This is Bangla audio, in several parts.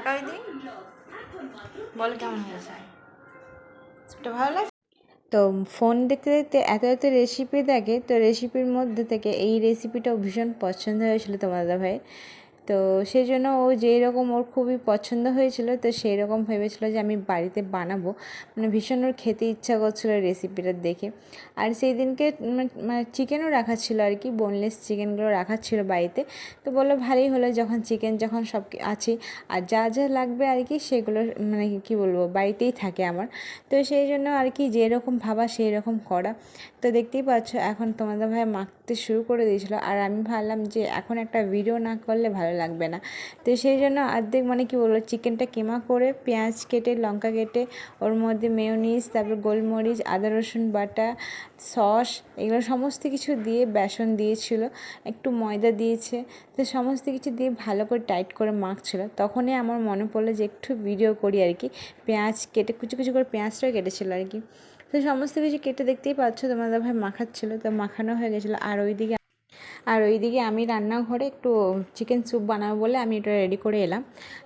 তাকাও দিদি, বলো কেমন হয়েছে, ভালো লাগে? তো ফোন দেখতে দেখতে এত এত রেসিপি দেখে, তো রেসিপির মধ্যে থেকে এই রেসিপিটাও ভীষণ পছন্দ হয়েছিল তোমার দাদা ভাই। তো সেই জন্য ও যেই রকম ওর খুবই পছন্দ হয়েছিল, তো সেই রকম ভেবেছিল যে আমি বাড়িতে বানাবো, মানে ভীষণ ওর খেতে ইচ্ছা করছিলো রেসিপিটা দেখে। আর সেই দিনকে মানে চিকেনও রাখা ছিল আর কি, বোনলেস চিকেনগুলো রাখা ছিল বাড়িতে। তো বললো ভালোই হলো, যখন চিকেন যখন সব আছে আর যা যা লাগবে আর কি সেগুলো মানে কি বলবো বাড়িতেই থাকে আমার। তো সেই জন্য আর কি যেরকম ভাবা সেই রকম করা। তো দেখতেই পাচ্ছ এখন তোমাদের ভাই মাখতে শুরু করে দিয়েছিলো, আর আমি ভাবলাম যে এখন একটা ভিডিও না করলে ভালো লাগবে না। তো সেই জন্য অর্ধেক মানে কি বলবো চিকেনটা কিমা করে পেঁয়াজ কেটে লঙ্কা কেটে ওর মধ্যে মেয়োনিজ, তারপর গোলমরিচ, আদা রসুন বাটা, সস, এগুলো সমস্ত কিছু দিয়ে বেসন দিয়েছিল, একটু ময়দা দিয়েছে। তো সমস্ত কিছু দিয়ে ভালো করে টাইট করে মাখছিল। তখনই আমার মনে পড়লো যে একটু ভিডিও করি আর কি। পেঁয়াজ কেটে কুচি কুচি করে পেঁয়াজটাও কেটেছিল আর কি। তো সমস্ত কিছু কেটে দেখতেই পাচ্ছ তোমাদের ভাই মাখাচ্ছিলো, তো মাখানো হয়ে গেছিলো। আর ওইদিকে আমি রান্নাঘরে একটু চিকেন স্যুপ বানাবো বলে আমি এটা রেডি করে এলাম।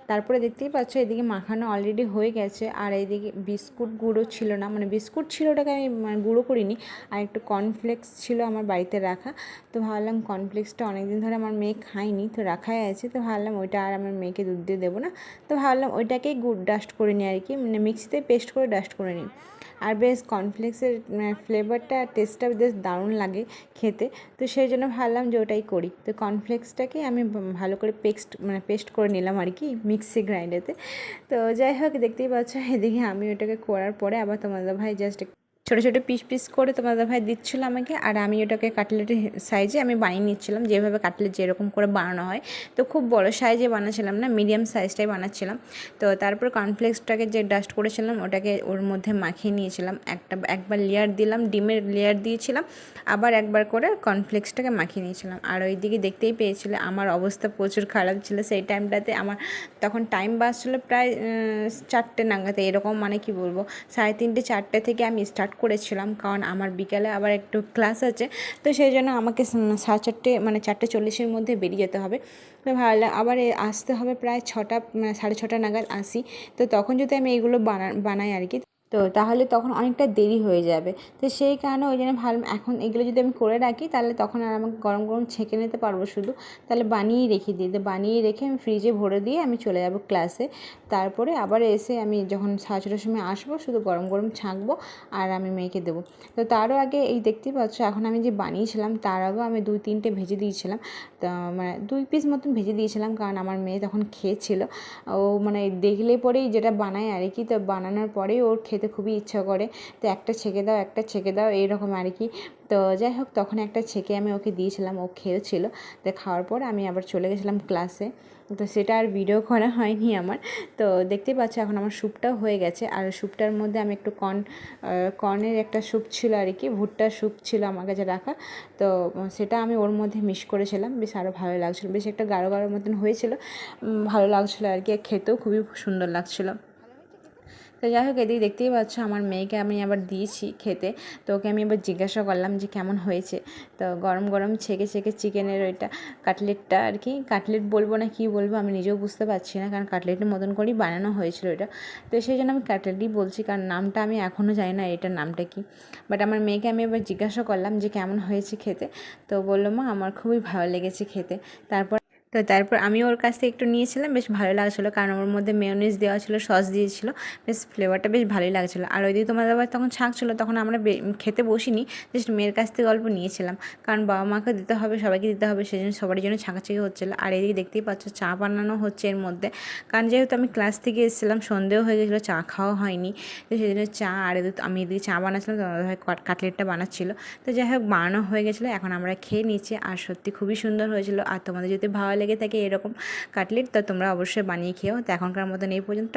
তারপরে দেখতেই পাচ্ছ এদিকে মাখানো অলরেডি হয়ে গেছে। আর এইদিকে বিস্কুট গুঁড়ো ছিল না, মানে বিস্কুট ছিল, ওটাকে আমি গুঁড়ো করিনি। আর একটু কর্নফ্লেক্স ছিল আমার বাড়িতে রাখা। তো ভাবলাম কর্নফ্লেক্সটা অনেকদিন ধরে আমার মেয়ে খায়নি, তো রাখাই আছে। তো ভাবলাম ওইটা আর আমার মেয়েকে দুধ দিয়ে দেবো না, তো ভাবলাম ওইটাকেই গুড় ডাস্ট করে নিই আর কি, মানে মিক্সিতে পেস্ট করে ডাস্ট করে নিই। আর বেশ কর্নফ্লেক্সের ফ্লেভারটা আর টেস্টটা বেশ দারুণ লাগে খেতে। তো সেই জন্য ভাবলাম যে ওটাই করি। তো কর্নফ্লেক্সটাকে আমি ভালো করে পেস্ট করে নিলাম আর কি মিক্সি গ্রাইন্ডারে। তো যাই হোক দেখতেই পাচ্ছ এদিকে আমি ওটাকে করার পরে আবার তোমাদের ভাই জাস্ট ছোটো ছোটো পিস পিস করে তোমাদের ভাই দিচ্ছিলো আমাকে, আর আমি ওটাকে কাটলেটের সাইজে আমি বানিয়ে নিচ্ছিলাম, যেভাবে কাটলেট যেরকম করে বানানো হয়। তো খুব বড় সাইজে বানাচ্ছিলাম না, মিডিয়াম সাইজটাই বানাচ্ছিলাম। তো তারপর কর্নফ্লেক্সটাকে যে ডাস্ট করেছিলাম ওটাকে ওর মধ্যে মাখিয়ে নিয়েছিলাম, একবার লেয়ার দিলাম, ডিমের লেয়ার দিয়েছিলাম, আবার একবার করে কর্নফ্লেক্সটাকে মাখিয়ে নিয়েছিলাম। আর ওই দিকে দেখতেই পেয়েছিলে আমার অবস্থা প্রচুর খারাপ ছিল সেই টাইমটাতে। আমার তখন টাইম বাজছিলো প্রায় 4টে নাগাদ এরকম, মানে কি বলবো 3:30 4টে থেকে আমি স্টার্ট করেছিলাম, কারণ আমার বিকালে আবার একটু ক্লাস আছে। তো সেই জন্য আমাকে 4:30 মানে 4:40-এর মধ্যে বেরিয়ে যেতে হবে। তো ভাবলাম আবার আসতে হবে প্রায় 6টা 6:30 নাগাদ আসি। তো তখন যদি আমি এইগুলো বানাই আর কি, তো তাহলে তখন অনেকটা দেরি হয়ে যাবে। তো সেই কারণে ওই জন্য ভাবলাম এখন এগুলো যদি আমি করে রাখি তাহলে তখন আর আমাকে গরম গরম ছেঁকে নিতে পারবো শুধু, তাহলে বানিয়েই রেখে দিই। তো বানিয়ে রেখে আমি ফ্রিজে ভরে দিয়ে আমি চলে যাব ক্লাসে। তারপরে আবার এসে আমি যখন 6:30-টার সময় আসবো শুধু গরম গরম ছাঁকবো আর আমি মেয়েকে দেবো। তো তারও আগে এই দেখতেই পাচ্ছ এখন আমি যে বানিয়েছিলাম তার আগেও আমি 2-3টে ভেজে দিয়েছিলাম। তো মানে 2 পিস মতন ভেজে দিয়েছিলাম, কারণ আমার মেয়ে তখন খেয়েছিল। ও মানে দেখলে পরেই যেটা বানায় আর কি, তো বানানোর পরেই ওর খেতে খুবই ইচ্ছা করে। তো একটা ছেঁকে দাও এইরকম আর কি। তো যাই হোক তখন একটা ছেঁকে আমি ওকে দিয়েছিলাম, ও খেয়েছিল। তো খাওয়ার পর আমি আবার চলে গেছিলাম ক্লাসে। তো সেটা আর ভিডিও করা হয়নি আমার। তো দেখতেই পাচ্ছ এখন আমার স্যুপটাও হয়ে গেছে। আর স্যুপটার মধ্যে আমি একটু কর্নের একটা স্যুপ ছিল আর কি, ভুট্টার স্যুপ ছিল আমার কাছে রাখা। তো সেটা আমি ওর মধ্যে মিক্স করেছিলাম, বেশ আরও ভালো লাগছিলো, বেশ একটা গাঢ় গাঢ় মতন হয়েছিল, ভালো লাগছিলো আর কি, খেতেও খুবই সুন্দর লাগছিলো। তো যাই হোক এদিকে দেখতেই পাচ্ছ আমার মেয়েকে আমি আবার দিয়েছি খেতে। তো ওকে আমি আবার জিজ্ঞাসা করলাম যে কেমন হয়েছে। তো গরম গরম ছেঁকে চিকেনের ওইটা কাটলেটটা আর কি, কাটলেট বলবো না কি বলবো আমি নিজেও বুঝতে পারছি না, কারণ কাটলেটের মতন করেই বানানো হয়েছিল এটা। তো সেই জন্য আমি কাটলেটই বলছি, কারণ নামটা আমি এখনও জানি না এটার নামটা কি। বাট আমার মেয়েকে আমি এবার জিজ্ঞাসা করলাম যে কেমন হয়েছে খেতে। তো বললো মা আমার খুবই ভালো লেগেছে খেতে। তারপর আমি ওর কাছ থেকে একটু নিয়েছিলাম, বেশ ভালো লাগছিলো, কারণ ওর মধ্যে মেয়োনিজ দেওয়া ছিল, সস দিয়েছিলো, বেশ ফ্লেভারটা বেশ ভালোই লাগছিলো। আর ওইদিকে তোমাদের আবার তখন ছাঁকছিলো, তখন আমরা খেতে বসিনি, জাস্ট মেয়ের কাছ থেকে অল্প নিয়েছিলাম, কারণ বাবা মাকে দিতে হবে, সবাইকে দিতে হবে, সেই জন্য সবার জন্য ছাঁকাছাঁকি হচ্ছিলো। আর এদিকে দেখতেই পাচ্ছ চা বানানো হচ্ছে এর মধ্যে, কারণ যেহেতু আমি ক্লাস থেকে এসেছিলাম সন্ধেও হয়ে গেছিলো, চা খাওয়া হয়নি। তো সেই জন্য চা আর আমি এদিকে চা বানাচ্ছিলাম, তোমাদের ভাই কাটলেটটা বানাচ্ছিলো। তো যাই হোক বানানো হয়ে গেছিলো, এখন আমরা খেয়ে নিচ্ছি। আর সত্যি খুবই সুন্দর হয়েছিল। আর তোমাদের যদি ভালো লেগে থাকে এরকম কাটলেট, তো তোমরা অবশ্যই বানিয়ে খেও। তো এখনকার মতন এই পর্যন্ত।